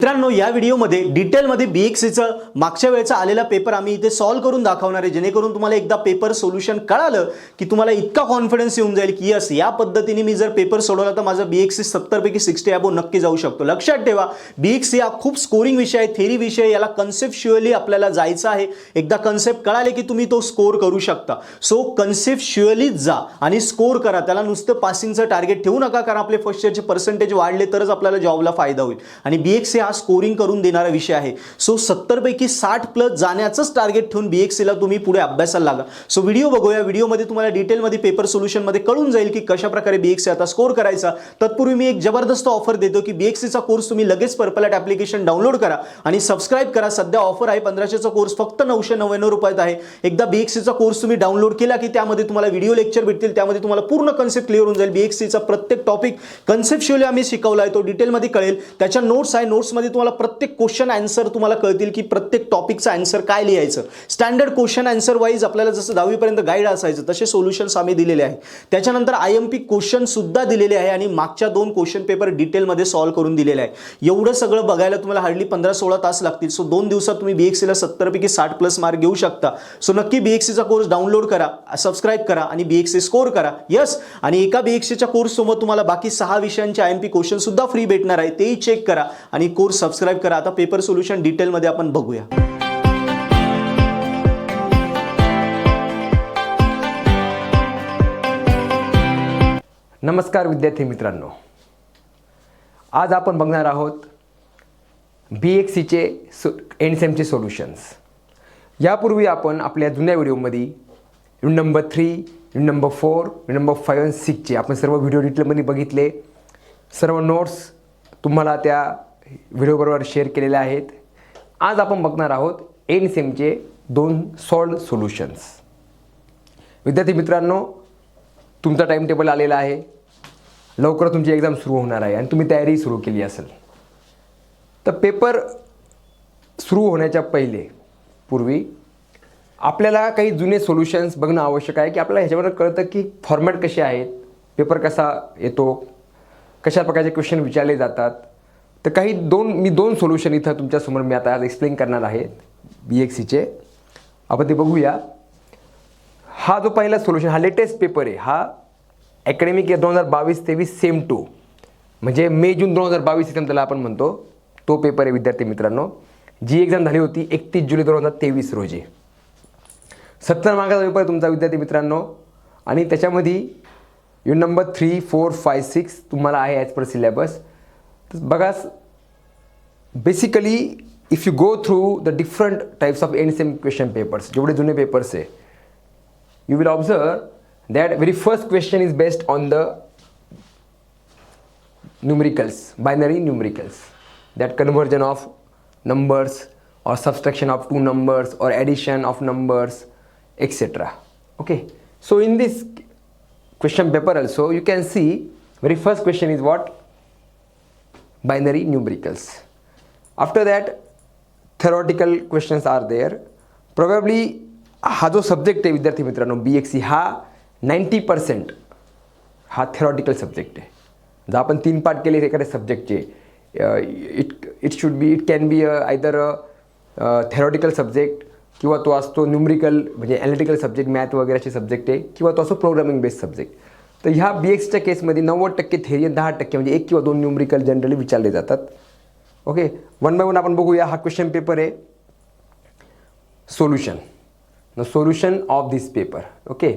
मित्रांनो, या व्हिडिओमध्ये डिटेलमध्ये BXCचं मागच्या वेळेचा आलेला पेपर आम्ही इथे सॉल्व्ह करून दाखवणार आहे, जेणेकरून तुम्हाला एकदा पेपर सोल्युशन कळालं की तुम्हाला इतका कॉन्फिडन्स येऊन जाईल की यस, या पद्धतीने मी जर पेपर सोडवला तर माझा BXC 70 पैकी 60 अबो नक्की जाऊ शकतो. लक्षात ठेवा, BXC हा खूप स्कोरिंग विषय आहे, थेरी विषय, याला कन्सेप्च्युअली आपल्याला जायचं आहे. एकदा कन्सेप्ट कळाले की तुम्ही तो स्कोर करू शकता. सो कन्सेप्च्युअली जा आणि स्कोर करा. त्याला नुसतं पासिंगचं टार्गेट ठेवू नका, कारण आपले फर्स्ट इयरचे पर्सेंटेज वाढले तरच आपल्याला जॉबला फायदा होईल. आणि BXC हा स्कोरिंग करून देणारा विषय आहे. सो 70 पैकी 60 प्लस जाण्याचंच टार्गेट ठेवून BXC ला तुम्ही पुढे अभ्यासाला लागा. सो व्हिडिओ बघूया. व्हिडिओमध्ये तुम्हाला डिटेलमध्ये पेपर सोल्युशनमध्ये कळून जाईल की कशा प्रकारे BXC आता स्कोर करायचा. तत्पूर्वी मी एक जबरदस्त ऑफर देतो की BXCचा कोर्स तुम्ही लगेच पर्पल ॲट ॲप्लिकेशन डाउनलोड करा आणि सबस्क्राइब करा. सध्या ऑफर आहे, 1500चा कोर्स फक्त 999 रुपयात आहे. एकदा BXCचा कोर्स तुम्ही डाउनलोड केला की त्यामध्ये तुम्हाला व्हिडिओ लेक्चर भेटतील, त्यामध्ये तुम्हाला पूर्ण कन्सेप्ट क्लिअर होऊन जाईल. BXCचा प्रत्येक टॉपिक कन्सेप्च्युअली आम्ही शिकवला आहे, तो डिटेलमध्ये कळेल. त्याच्या नोट्स आहे, नोट्समध्ये तुम्हाला प्रत्येक क्वेश्चन आन्सर तुम्हाला कळतील की प्रत्येक टॉपिकचा आन्सर काय लिहायचं. स्टँडर्ड क्वेश्चन आन्सर वाईज आपल्याला जसं 10वी पर्यंत गाईड असायचं तसे सोल्युशन्स आम्ही दिलेले आहे. त्याच्यानंतर IMP क्वेश्चन सुद्धा दिलेले आहे आणि मागच्या 2 क्वेश्चन पेपर डिटेलमध्ये सॉल्व्ह करून दिलेले आहे. एवढं सगळं बघायला तुम्हाला हार्डली 15-16 तास लागतील. सो 2 दिवसात तुम्ही BXC ला 70 पैकी 60 प्लस मार्क घेऊ शकता. सो नक्की BXCचा कोर्स डाउनलोड करा, सबस्क्राइब करा आणि BXC स्कोर करा. यस, आणि एका BXCच्या कोर्स सोबत तुम्हाला बाकी 6 विषयांचे IMP क्वेश्चन सुद्धा फ्री भेटणार आहे, तेही चेक करा आणि कोर्स सबस्क्राइब करा. आता पेपर सोल्युशन डिटेलमध्ये आपण बघूया. नमस्कार विद्यार्थी मित्रांनो, आज आपण बघणार आहोत BXCचे एंड सेमचे सोल्युशन्स. यापूर्वी आपण आपल्या जुन्या व्हिडिओमध्ये unit number 3, unit number 4, unit number 5 आणि 6चे आपण सर्व व्हिडिओ डिटेलमध्ये बघितले. सर्व नोट्स तुम्हाला त्या व्हिडिओबरोबर शेअर केलेल्या आहेत. आज आपण बघणार आहोत एंड सेमचे 2 सॉल्व्ड सोल्युशन्स. विद्यार्थी मित्रांनो, तुमचा टाइम टेबल आलेला आहे. लवकर तुमची एक्झाम सुरू होणार आहे आणि तुम्ही तयारी सुरू केली असेल. तर पेपर सुरू होण्याच्या पूर्वी आपल्याला काही जुने सोल्युशन्स बघणं आवश्यक आहे की आपल्याला ह्याच्यावर कळतं की फॉर्मॅट कसे आहेत, पेपर कसा येतो, कशा प्रकारचे क्वेश्चन विचारले जातात. तर मी दोन सोल्युशन इथं तुमच्यासमोर मी आता एक्सप्लेन करणार आहे BXCचे. आपण ते बघूया. हा जो पहिला सोल्युशन, हा लेटेस्ट पेपर आहे. हा अकॅडमिक इयर 2022-23 सेम 2, म्हणजे मे-जून 2022 एक्झाम त्याला आपण म्हणतो, तो पेपर आहे विद्यार्थी मित्रांनो. जी एक्झाम झाली होती 31 जुलै 2023 रोजी. 70 मार्काचा पेपर तुमचा विद्यार्थी मित्रांनो. आणि त्याच्यामध्ये युनिट नंबर 3, 4, 5, 6 तुम्हाला आहे ॲज पर सिलेबस. तर बघा, basically if you go through the different types of end same question papers, जेवढे जुने पेपर्स आहे, you will observe that very first question is based on the numericals, binary numericals, that conversion of numbers or subtraction of 2 numbers or addition of numbers, etc. Okay, so in this question paper also you can see very first question is what? Binary numericals. After that theoretical questions are there. Probably हा जो subject आहे विद्यार्थी मित्रांनो BXC, हा 90% हा theoretical subject आहे. जर आपण 3 पार्ट केले एखाद्या सब्जेक्टचे, it can be either theoretical subject, किंवा तो असतो न्यूमरिकल म्हणजे ॲनालिटिकल सब्जेक्ट, मॅथ वगैरेचे सब्जेक्ट आहे, किंवा तो असतो प्रोग्रामिंग बेस्ड सब्जेक्ट. तर ह्या BXCच्या केसमध्ये 90% थेरी आणि 10% म्हणजे 1 किंवा 2 न्यूमरिकल जनरली विचारले जातात. ओके, 1 बाय 1 आपण बघूया. हा क्वेश्चन पेपर आहे. Solution, the solution of this paper. Okay,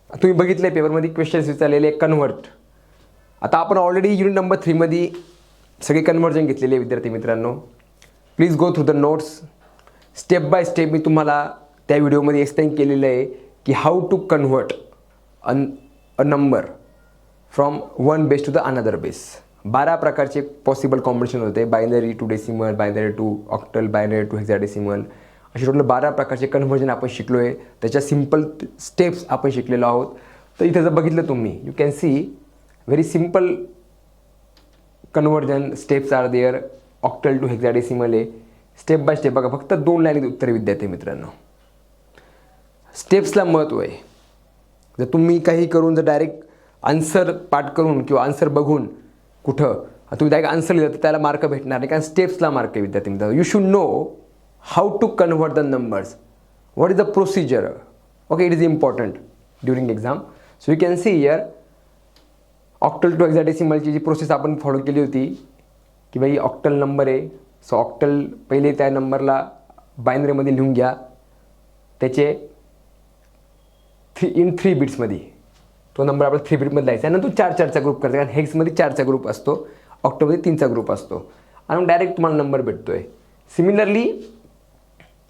तुम्ही बघितले पेपरमध्ये क्वेश्चन्स विचारलेले कन्वर्ट. आता आपण ऑलरेडी युनिट नंबर 3 मध्ये सगळे कन्वर्जन घेतलेले विद्यार्थी मित्रांनो. Please go through the notes. Step by step मी तुम्हाला त्या व्हिडिओमध्ये एक्सप्लेन केलेलं आहे की how to convert a number from 1 base to the another base. 12 प्रकारचे पॉसिबल कॉम्बिनेशन होते. Binary to decimal, binary to octal, binary to hexadecimal, असे टोटल 12 प्रकारचे कन्व्हर्जन आपण शिकलो आहे. त्याच्या सिम्पल स्टेप्स आपण शिकलेलो आहोत. तर इथे जर बघितलं तुम्ही, you can see very simple conversion steps are there. Octal to hexadecimal आहे. स्टेप बाय स्टेप बघा, फक्त 2 लाईनीत उत्तर विद्यार्थी मित्रांनो. स्टेप्सला महत्त्व आहे. जर तुम्ही काही करून जर डायरेक्ट आन्सर पाठ करून किंवा आन्सर बघून कुठं तुम्ही डायरेक्ट आन्सर लिहिलं तर त्याला मार्क भेटणार नाही, कारण स्टेप्सला मार्क आहे विद्यार्थी मित्रांनो. You should know how to convert the numbers, what is the procedure. Okay, it is important during exam. So you can see here octal to हेक्साडेसिमलची जी प्रोसेस आपण फॉलो केली होती की भाई ऑक्टल नंबर आहे, सो ऑक्टल पहिले त्या नंबरला बायनरीमध्ये लिहून घ्या, त्याचे 3 बिट्समध्ये तो नंबर आपला 3 बिटमध्ये लिहायचा आहे. नंतर 4-4चा ग्रुप करता, कारण हेक्समध्ये 4चा ग्रुप असतो, ऑक्टलमध्ये 3चा ग्रुप असतो, आणि मग डायरेक्ट तुम्हाला नंबर भेटतो आहे. Similarly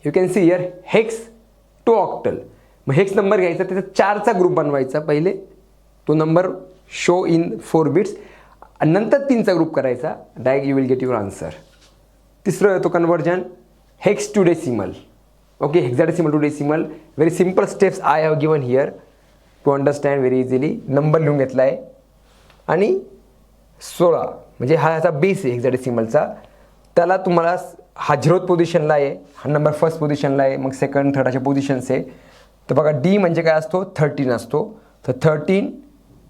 you can see here hex to octal. मग हेक्स नंबर घ्यायचा, त्याचा 4चा ग्रुप बनवायचा पहिले, तो नंबर शो इन 4 बिट्स, आणि नंतर 3चा ग्रुप करायचा, direct you will get your answer. तिसरं येतो conversion hex to decimal. Okay, hexadecimal to decimal. Very simple steps I have given here to understand very easily. Number लिहून घेतला आहे आणि 16 म्हणजे हा ह्याचा बेस आहे हेक्साडेसिमलचा. त्याला तुम्हाला हा 0th पोझिशनला आहे, हा नंबर 1st पोझिशनला आहे, मग 2nd 3rd अशा पोझिशन्स आहे. तर बघा डी म्हणजे काय असतो, 13 असतो. तर 13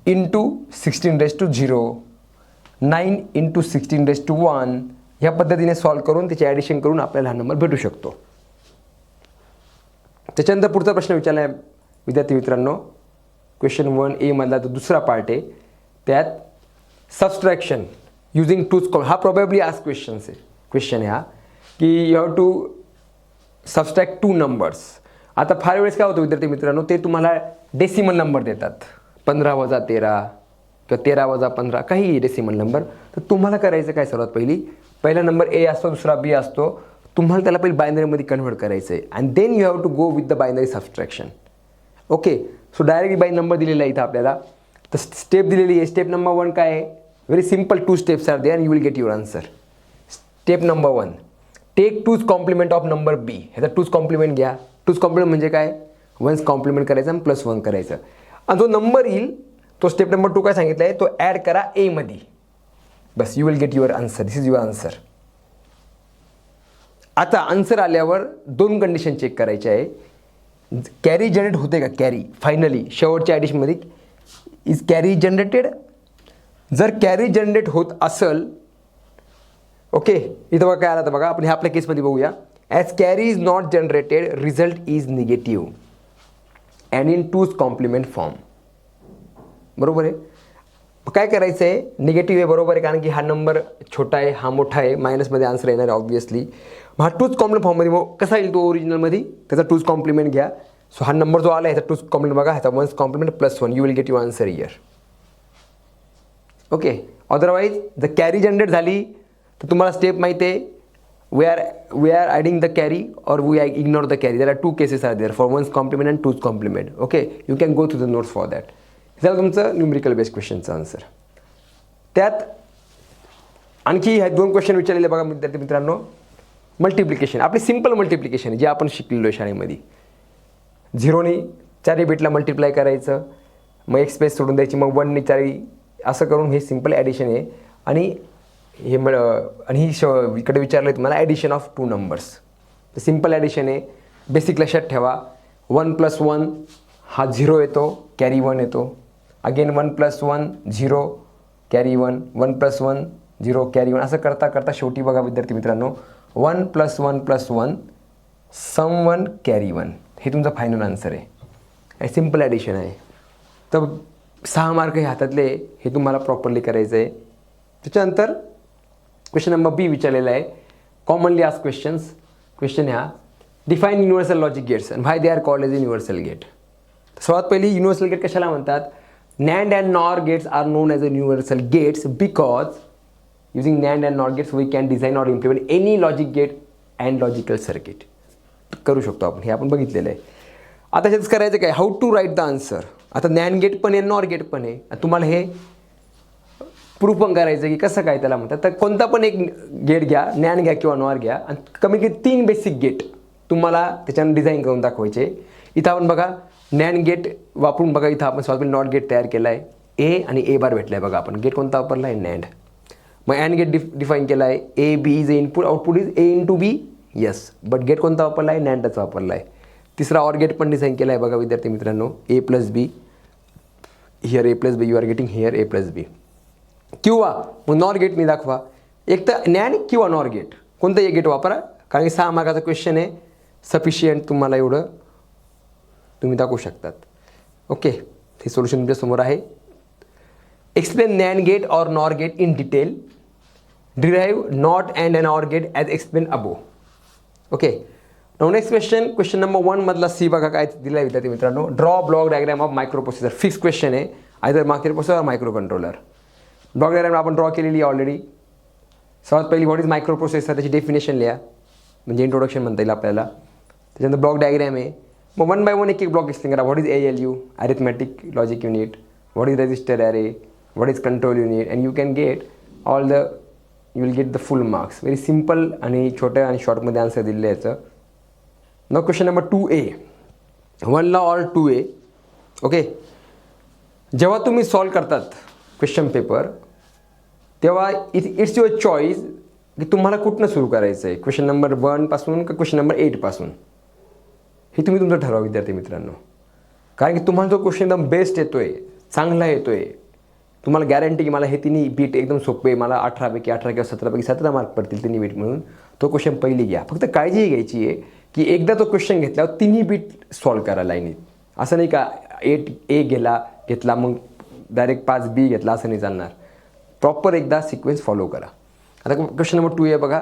इंटू 16⁻0, 9 इंटू 16⁻1 ह्या पद्धतीने सॉल्व करून त्याची ॲडिशन करून आपल्याला हा नंबर भेटू शकतो. त्याच्यानंतर पुढचा प्रश्न विचारला आहे विद्यार्थी मित्रांनो, क्वेश्चन 1A मधला तो दुसरा पार्ट आहे. त्यात सबस्ट्रॅक्शन युझिंग टूज कॉम, हा प्रॉबेबली आज क्वेश्चन आहे हा, की you have to subtract 2 numbers. आता फार वेळेस काय होतं विद्यार्थी मित्रांनो, ते तुम्हाला डेसिमल नंबर देतात, 15 - 13 किंवा 13 - 15, काही डेसिमल नंबर. तर तुम्हाला करायचं काय, सर्वात पहिला नंबर A असतो, दुसरा B असतो, तुम्हाला त्याला पहिले बायनरीमध्ये कन्व्हर्ट करायचं आहे, and then you have to go with the binary subtraction. Okay, so directly by number दिलेला आहे इथं आपल्याला, तर स्टेप दिलेली आहे. स्टेप नंबर 1 काय आहे, very simple, 2 steps are there and you will get your answer. Step number 1, take 2's complement of number B. ह्याचा 2's कॉम्प्लिमेंट घ्या. 2's कॉम्प्लिमेंट म्हणजे काय, 1's कॉम्प्लिमेंट करायचं आणि +1 करायचं, आणि जो नंबर येईल तो स्टेप नंबर 2 काय सांगितलं आहे, तो ॲड करा A मध्ये. बस, you will get your answer. This is your answer. आता आन्सर आल्यावर 2 कंडिशन चेक करायचे आहे. कॅरी जनरेट होते का, कॅरी फायनली शेवटच्या ॲडिशनमध्ये इज कॅरी जनरेटेड. जर कॅरी जनरेट होत असेल, ओके, इथं बघा काय आलं, तर बघा आपण ह्या आपल्या केसमध्ये बघूया. As carry is not generated, result is negative and in 2's complement form. बरोबर आहे. काय करायचं आहे, निगेटिव्ह आहे, बरोबर आहे, कारण की हा नंबर छोटा आहे, हा मोठा आहे, मायनसमध्ये आन्सर येणार आहे ऑब्वियसली. मग हा 2's कॉम्प्लिमेंट फॉर्ममध्ये मग कसा येईल तो ओरिजिनलमध्ये, त्याचा 2's कॉम्प्लिमेंट घ्या. सो हा नंबर जो आला आहे ह्याचा 2's कॉम्प्लिमेंट बघा, ह्याचा 1's complement +1, you will get your answer here. Okay, otherwise जर कॅरी जनरेट झाली तर तुम्हाला स्टेप माहिती आहे, we are adding the carry or we ignore the carry. There are 2 cases are there for 1's complement and 2's complement. Okay, you can go through the notes for that. झालं तुमचं numerical based क्वेश्चनचं answer. त्यात आणखी ह्या 2 question विचारलेले बघा विद्यार्थी मित्रांनो. Multiplication, आपली सिम्पल मल्टिप्लिकेशन जे आपण शिकलेलो आहे शाळेमध्ये. 0ने 4 बिटला मल्टिप्लाय करायचं, मग एक स्पेस सोडून द्यायची, मग 1ने 4 असं करून हे सिम्पल ॲडिशन आहे. आणि हे आणि इकडे विचारलं आहे तुम्हाला ॲडिशन ऑफ 2 नंबर्स. तर सिम्पल ॲडिशन आहे, बेसिक लक्षात ठेवा. 1 + 1 हा 0 येतो, कॅरी 1 येतो. Again 1 + 1 0, carry 1, 1 + 1 0, carry 1. असं करता करता शेवटी बघा विद्यार्थी मित्रांनो, 1 + 1 + 1 सम 1 कॅरी 1, हे तुमचं फायनल आन्सर आहे. हे सिम्पल ॲडिशन आहे. तर 6 मार्क हे हातातले, हे तुम्हाला प्रॉपरली करायचं आहे. त्याच्यानंतर क्वेश्चन नंबर B विचारलेला आहे, कॉमनली आस्क्ड क्वेश्चन्स. क्वेश्चन ह्या, define universal logic gates and why they are called as universal gate. सर्वात पहिली युनिव्हर्सल गेट कशाला म्हणतात, NAND and NOR gates are known as a universal gates because using NAND and NOR gates we can design or implement any logic gate and logical circuit. करू शकतो आपण, हे आपण बघितलेलं आहे. आता ह्याच करायचं काय, how to write the answer. आता NAND गेट पण आहे, NOR गेट पण आहे, तुम्हाला हे प्रूफ पण करायचं की कसं काय त्याला म्हणतात. तर कोणता पण एक गेट घ्या, NAND घ्या किंवा NOR घ्या, आणि कमी 3 बेसिक गेट तुम्हाला त्याच्यानं डिझाईन करून दाखवायचे. इथं आपण बघा NAND गेट वापरून बघा, इथं आपण स्वतः नॉट गेट तयार केला आहे, A आणि A बार भेटला आहे बघा. आपण गेट कोणता वापरला आहे, NAND. मग AND गेट डिफाईन केला आहे, A B is input, output is A × B. Yes, but get कोणता वापरला आहे, NANDच वापरला आहे. तिसरा ऑर गेट पण डिझाईन केला आहे बघा विद्यार्थी मित्रांनो, A + B, here A + B, you are getting here A + B. किंवा मग नॉर गेटनी दाखवा. एक तर नॅन किंवा नॉर गेट, कोणतं एक गेट वापरा, कारण की 6 मार्काचा क्वेश्चन आहे. सफिशियंट तुम्हाला एवढं तुम्ही दाखवू शकतात. ओके, हे सोल्युशन तुमच्यासमोर आहे. Explain NAND gate or NOR gate in detail. Derive not and an or gate as explain above. Okay, next question number 1 मधला सी बघा काय दिला आहे विद्यार्थी मित्रांनो. Draw block diagram of microprocessor. Fix question आहे, either microprocessor or microcontroller. Block diagram आपण draw केलेली आहे ऑलरेडी. सर्वात पहिली व्हॉट इज मायक्रो प्रोसेसर, त्याची डेफिनेशन लिहा, म्हणजे इंट्रोडक्शन म्हणता येईल आपल्याला. त्याच्यानंतर ब्लॉक डायग्राम आहे. मग 1 बाय 1 एक ब्लॉक एक्सप्लेन करा. What is ALU, arithmetic logic unit. What is register array. What is control unit. And you can get all the, you will get the full marks. Very simple आणि छोट्या आणि शॉर्टमध्ये answer दिलेलं आहे याचं. Now question number 2A, 1 ला or 2A. Okay, जेव्हा तुम्ही सॉल्व करतात क्वेश्चन पेपर, तेव्हा इट्स युअर चॉईस की तुम्हाला कुठनं सुरू करायचं आहे, क्वेश्चन नंबर 1 पासून का क्वेश्चन नंबर 8 पासून. हे तुम्ही तुमचं ठरवा विद्यार्थी मित्रांनो. कारण की तुम्हाला जो क्वेश्चन एकदम बेस्ट येतोय, चांगला येतोय, तुम्हाला गॅरंटी की मला हे तिन्ही बीट एकदम सोपे, मला 18 पैकी 18 किंवा 17 पैकी 17 मार्क पडतील तिन्ही बीट म्हणून, तो क्वेश्चन पहिली घ्या. फक्त काळजी घ्यायची आहे की एकदा तो क्वेश्चन घेतल्यावर तिन्ही बीट सॉल्व करा लाईनीत. असं नाही का 8A घेतला मग डायरेक्ट 5B घेतला, असं नाही चालणार. प्रॉपर एकदा सिक्वेन्स फॉलो करा. आता क्वेश्चन नंबर 2A बघा.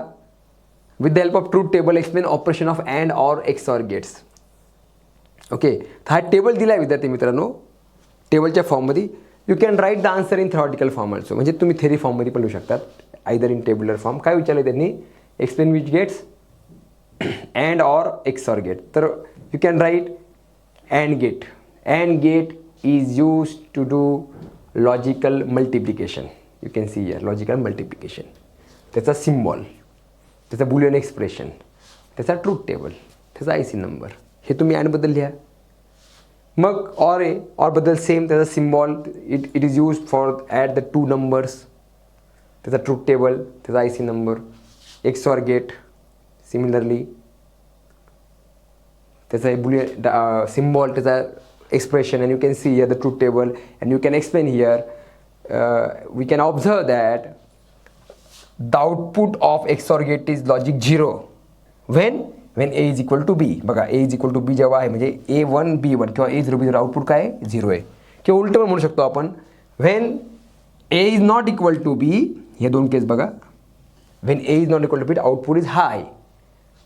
With the help of truth table explain operation of and or XOR gates. Okay, हा टेबल दिला आहे विद्यार्थी मित्रांनो. टेबलच्या फॉर्ममध्ये you can write the answer in theoretical form also, म्हणजे तुम्ही थेरी फॉर्ममध्ये पण लिहू शकतात, आयदर इन टेबुलर फॉर्म. काय विचारलं त्यांनी, explain which gates and or XOR gate. तर you can write and gate. And gate is use to do logical multiplication. You can see here logical multiplication. त्याचा symbol, त्याचा Boolean expression, त्याचा truth table, त्याचा IC number, हे तुम्ही अँडबद्दल लिहा. मग ऑर आहे, ऑरबद्दल सेम, त्याचा symbol, it is use for at the 2 numbers, त्याचा ट्रूथ टेबल, त्याचा IC number. XOR gate similarly, त्याचा बुलियन सिम्बॉल, त्याचा expression, and you can see here the truth table, and you can explain here. We can observe that the output of XOR gate is logic 0 when A is equal to B. बघा, A is equal to B जेव्हा आहे म्हणजे A1 B1 किंवा A0 B0 output काय आहे, 0 आहे. किंवा उलट पण म्हणू शकतो आपण, when A is not equal to B, हे दोन केस बघा, when A is not equal to B, output is high.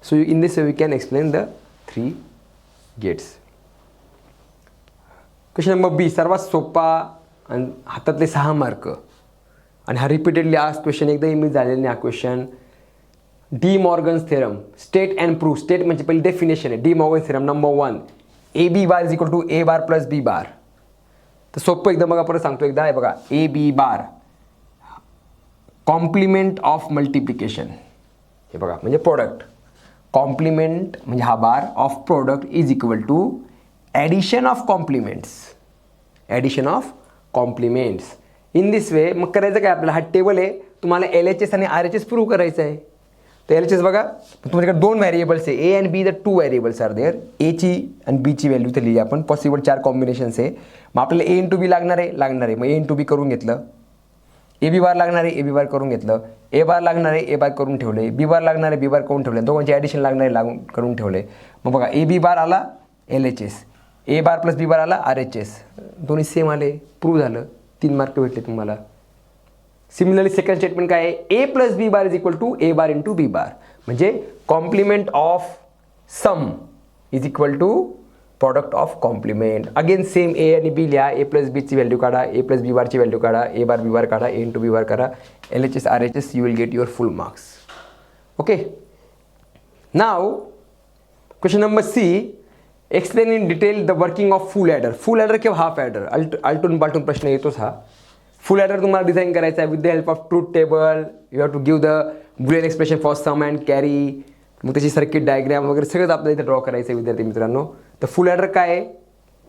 So in this way we can explain the 3 gates. Question number B, सर्वात सोपा आणि हातातले 6 मार्क, आणि हा रिपीटेडली आज क्वेश्चन एकदा इमेज झालेला नाही. हा question De Morgan's theorem, state and proof. State म्हणजे पहिली डेफिनेशन आहे. De Morgan's theorem number 1, AB bar is equal to A bar plus B bar. तर सोपं एकदम बघा, परत सांगतो एकदा, आहे बघा, AB bar complement of multiplication. हे बघा म्हणजे प्रोडक्ट, कॉम्प्लिमेंट म्हणजे हा bar of product is equal to addition of complements. Addition of complements. In this way मग करायचं काय आपल्याला, हा टेबल आहे, तुम्हाला LHS आणि RHS प्रूव्ह करायचं आहे. तर LHS बघा, तुमच्याकडे 2 व्हेरिएबल्स आहे, A and B, the 2 variables are there. Aची आणि Bची व्हॅल्यू तर लिहिली आपण, पॉसिबल 4 कॉम्बिनेशन्स आहे. मग आपल्याला A इंटू B लागणार आहे. मग A इंटू B करून घेतलं. AB बार लागणार आहे, AB बार करून घेतलं. A बार लागणार आहे, A बार करून ठेवले. B बार लागणार आहे, B बार करून ठेवले. दोघांचे ॲडिशन लागणार आहे, करून ठेवले. मग बघा, AB बार आला LHS, A bar plus B बार आला RHS, दोन्ही सेम आले, प्रूव्ह झालं, 3 मार्क भेटले तुम्हाला. सिमिलरली सेकंड स्टेटमेंट काय आहे, A plus B bar is equal to A bar into B bar, म्हणजे complement of sum is equal to product of complement. Again same A आणि B लिहा, A plus Bची value काढा, A plus B बारची value काढा, A bar B bar काढा, A into B bar करा, LHS RHS, you will get your full marks. Okay, now question number C, explain in detail the working of full adder. Full adder किंवा half adder, आलटून पालटून प्रश्न येतोच हा. फुल adder तुम्हाला design करायचा आहे with the help of truth table. You have to give the Boolean expression for sum and carry. मग त्याची सर्किट डायग्राम वगैरे सगळंच आपल्याला इथे ड्रॉ करायचं आहे विद्यार्थी मित्रांनो. तर फुल ॲडर काय आहे,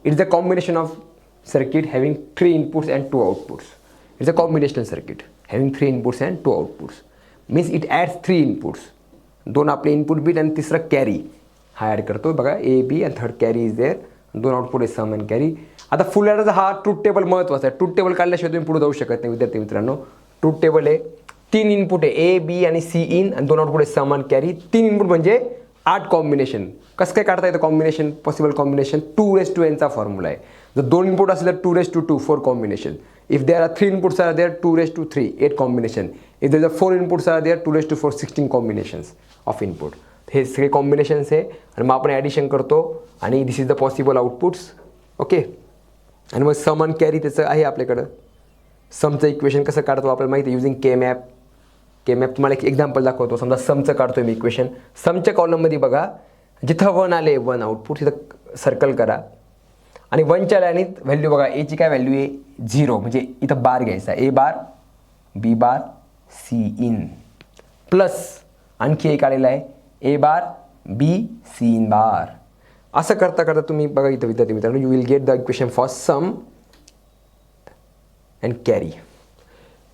it's a combination of circuit having 3 inputs and 2 outputs. It's a combinational circuit having 3 inputs and 2 outputs. Means it ads 3 inputs, 2 आपले इनपुट बीट आणि तिसरं कॅरी हा ॲड करतो. बघा, A B आणि third carry is there, 2 output is sum and carry. आता full ॲडरचा हा truth table महत्त्वाचा आहे. ट्रूथ टेबल काढल्याशिवाय तुम्ही पुढे जाऊ शकत नाही विद्यार्थी मित्रांनो. ट्रूथ टेबल आहे, 3 इनपुट आहे ए बी आणि सी इन आणि 2 आउटपुट आहे सम आणि कॅरी. 3 इनपुट म्हणजे 8 कॉम्बिनेशन. कसं काय काढता येतं कॉम्बिनेशन, पॉसिबल कॉम्बिनेशन 2n चा फॉर्म्युला आहे. जर 2 इनपुट असेल तर 2 4 combination. If there are 3 inputs are there 2 8 combination. If there are 4 inputs are there 2 4 16 combinations of input. हे सगळे कॉम्बिनेशन्स आहे आणि मग आपण ॲडिशन करतो आणि this is the possible outputs. Okay, आणि मग सम आणि कॅरी त्याचं आहे आपल्याकडं. समचं इक्वेशन कसं काढतो आपल्याला माहिती आहे, युझिंग के मॅप. तुम्हाला एक एक्झाम्पल दाखवतो. समजा समचं काढतोय मी इक्वेशन. समच्या कॉलममध्ये बघा, जिथं 1 आले 1 आउटपुट तिथं सर्कल करा आणि 1च्या लाईनीत व्हॅल्यू बघा, एची काय व्हॅल्यू आहे 0, म्हणजे इथं बार घ्यायचा, A bar B bar C in plus आणखी एक आलेला आहे ए बार बी सी इन बार. असं करता करता तुम्ही बघा इथं विद्यार्थी मित्रांनो, you will get the equation for sum and carry.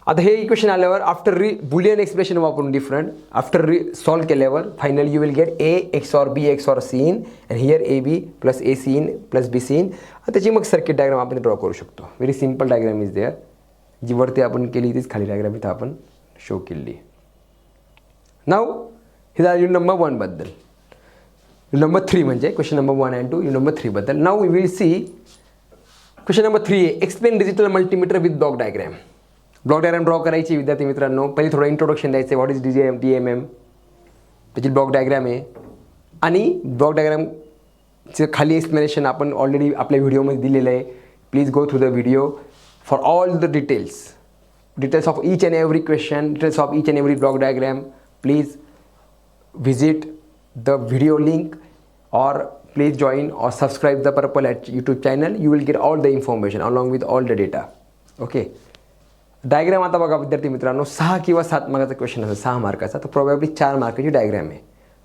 आता हे इक्वेशन आल्यावर आफ्टर बुलियन एक्सप्रेशन वापरून डिफरंट आफ्टर सॉल्व केल्यावर finally you will get A XOR B XOR C in and here A B plus A C in plus B C in. त्याची मग circuit diagram आपण draw करू शकतो. Very simple diagram is there. जी वरती आपण केली तीच खाली डायग्राम इथं आपण शो केली. नाव हे झालं युनिट नंबर 1 बद्दल. युनिट नंबर 3 म्हणजे question number 1 and 2 unit number 3 बद्दल. Now we will see question number 3 आहे explain digital multimeter with block diagram. Block diagram draw करायची विद्यार्थी मित्रांनो. पहिले थोडं इंट्रोडक्शन द्यायचं, व्हॉट इज DMM, त्याची ब्लॉक डायग्राम आहे आणि ब्लॉक डायग्रामचे खाली एक्सप्लेनेशन आपण ऑलरेडी आपल्या व्हिडिओमध्ये दिलेलं आहे. Please go through the video for all the details of each and every question, details of each and every block diagram. Please visit the video link or please join or subscribe the Purple at YouTube channel. You will get all the information along with all the data. Okay. Diagram आता बघा विद्यार्थी मित्रांनो, 6 किंवा 7 मार्काचा question असेल, 6 मार्काचा, तर प्रॉबॅबली 4 मार्काची diagram आहे.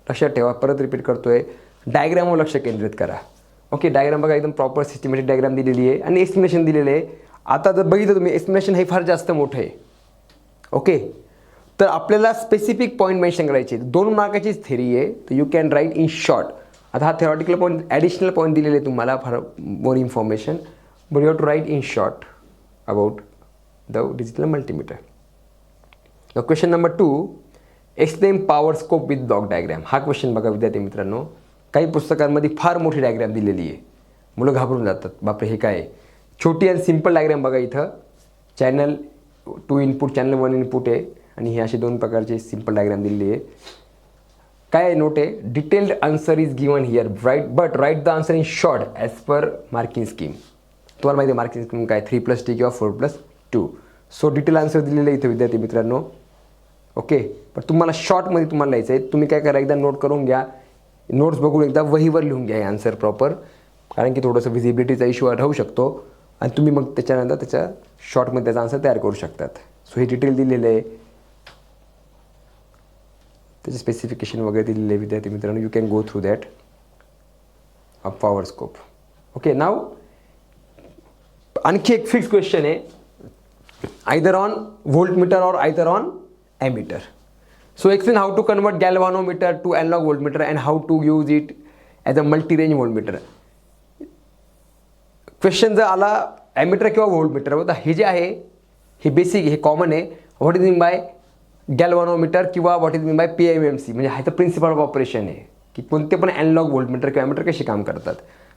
लक्षात ठेवा, परत रिपीट करतोय, डायग्रामवर लक्ष केंद्रित करा. ओके, डायग्राम बघा एकदम प्रॉपर सिस्टमॅटिक डायग्राम दिलेली आहे आणि एक्सप्लेनेशन दिलेलं आहे. आता जर बघितलं तुम्ही एक्सप्लेनेशन हे फार जास्त मोठं आहे. ओके, तर आपल्याला स्पेसिफिक पॉईंट मेन्शन करायचे. 2 मार्काचीच थेरी आहे, तर you can write in short. आता हा थेरॉटिकल पॉईंट ॲडिशनल पॉईंट दिलेले आहे तुम्हाला for more information, but you have to write in short about the digital multimeter. Question number 2 explain power scope with block diagram. हा question बघा विद्यार्थी मित्रांनो, काही पुस्तकांमध्ये फार मोठी डायग्राम दिलेली आहे, मुलं घाबरून जातात, बापरे हे काय. छोटी आणि सिम्पल डायग्राम बघा इथं. चॅनल 2 इनपुट, चॅनल 1 इनपुट आहे आणि हे असे 2 प्रकारचे सिम्पल डायग्राम दिलेली आहे. काय नोट आहे, detailed answer is given here right the answer in short as per marking scheme. तुम्हाला माहिती आहे मार्किंग स्कीम काय, 3+T किंवा 4+2. सो डिटेल आन्सर दिलेलं आहे इथं विद्यार्थी मित्रांनो. ओके, पण तुम्हाला शॉर्टमध्ये तुम्हाला लिहायचं आहे. तुम्ही काय करा, एकदा नोट करून घ्या, नोट्स बघून एकदा वहीवर लिहून घ्या हे आन्सर प्रॉपर, कारण की थोडंसं व्हिजिबिलिटीचा इश्यू राहू शकतो आणि तुम्ही मग त्याच्यानंतर त्याच्या शॉर्टमध्ये त्याचा आन्सर तयार करू शकतात. सो हे डिटेल दिलेलं आहे, त्याचे स्पेसिफिकेशन वगैरे दिलेले आहे विद्यार्थी मित्रांनो. You can go through that of power scope. Okay, now आणखी एक फिक्स क्वेश्चन आहे, either on voltmeter or either on ammeter. So explain how to convert galvanometer to analog voltmeter and how to use it as a multi range voltmeter. Question जर आला ammeter किंवा voltmeter, तर हे जे आहे हे basic, हे कॉमन आहे. व्हॉट इज मीन बाय गॅल्व्हानोमीटर किंवा what is mean by PMMC, म्हणजे ह्याचं प्रिन्सिपल ऑफ ऑपरेशन आहे की कोणते पण ॲनालॉग व्होल्टमीटर किंवा ॲमीटर कसे काम करतात,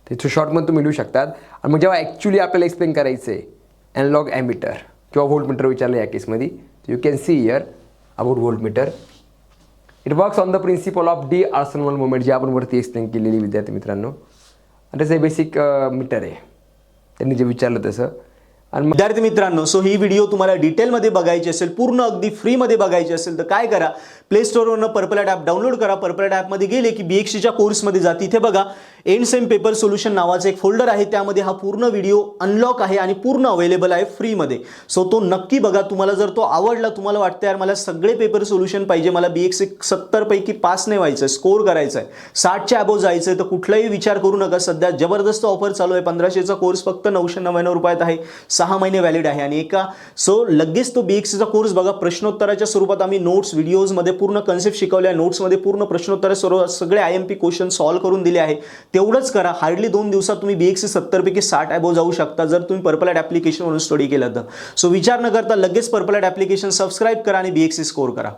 ते शॉर्टमध्ये तुम्ही लिहू शकतात. आणि मग जेव्हा ॲक्च्युली आपल्याला एक्सप्लेन करायचं आहे ॲनालॉग ॲमीटर किंवा व्होल्टमीटर विचारलं या केसमध्ये, you can see here about voltmeter. It works on the principle of d'Arsonval movement, जे आपण वरती एक्सप्लेन केलेली विद्यार्थी मित्रांनो. आणि त्याचं हे बेसिक मीटर आहे, त्यांनी जे विचारलं तसं. आणि विद्यार्थी मित्रांनो, सो ही व्हिडिओ तुम्हाला डिटेलमध्ये बघायची असेल, पूर्ण अगदी फ्रीमध्ये बघायची असेल, तर काय करा, प्ले स्टोरवरनं पर्पल ॲप डाउनलोड करा. पर्पल ॲपमध्ये गेले की BXCच्या कोर्समध्ये जा, तिथे बघा एंड सेम पेपर सोल्युशन नावाचं एक फोल्डर आहे, त्यामध्ये हा पूर्ण व्हिडिओ अनलॉक आहे आणि पूर्ण अवेलेबल आहे फ्रीमध्ये. सो तो नक्की बघा. तुम्हाला जर तो आवडला, तुम्हाला वाटतं यार मला सगळे पेपर सोल्युशन पाहिजे, मला BXC 70 पैकी पास नाही व्हायचं, स्कोर करायचा आहे, 60च्या अबोव जायचं आहे, तर कुठलाही विचार करू नका. सध्या जबरदस्त ऑफर चालू आहे. 1500चा कोर्स फक्त 999 रुपयात आहे, 6 महिने व्हॅलिड आहे. आणि सो लगेच तो BXCचा कोर्स बघा. प्रश्नोत्तराच्या स्वरूपात आम्ही नोट्स व्हिडिओजमध्ये पूर्ण कन्सेप्ट शिकवल्या, नोट्समध्ये पूर्ण प्रश्नोत्तर सगळे IMP क्वेश्चन सॉल्व्ह करून दिले आहे. तेवढंच करा. हार्डली 2 दिवसात तुम्ही BXC 70पैकी 60 अबोव जाऊ शकता जर तुम्ही पर्पल ॲट ॲप्लिकेशनवरून स्टडी केलं तर. सो विचार न करता लगेच पर्पल ॲट ॲप्लिकेशन सबस्क्राईब करा आणि BXC स्कोर करा.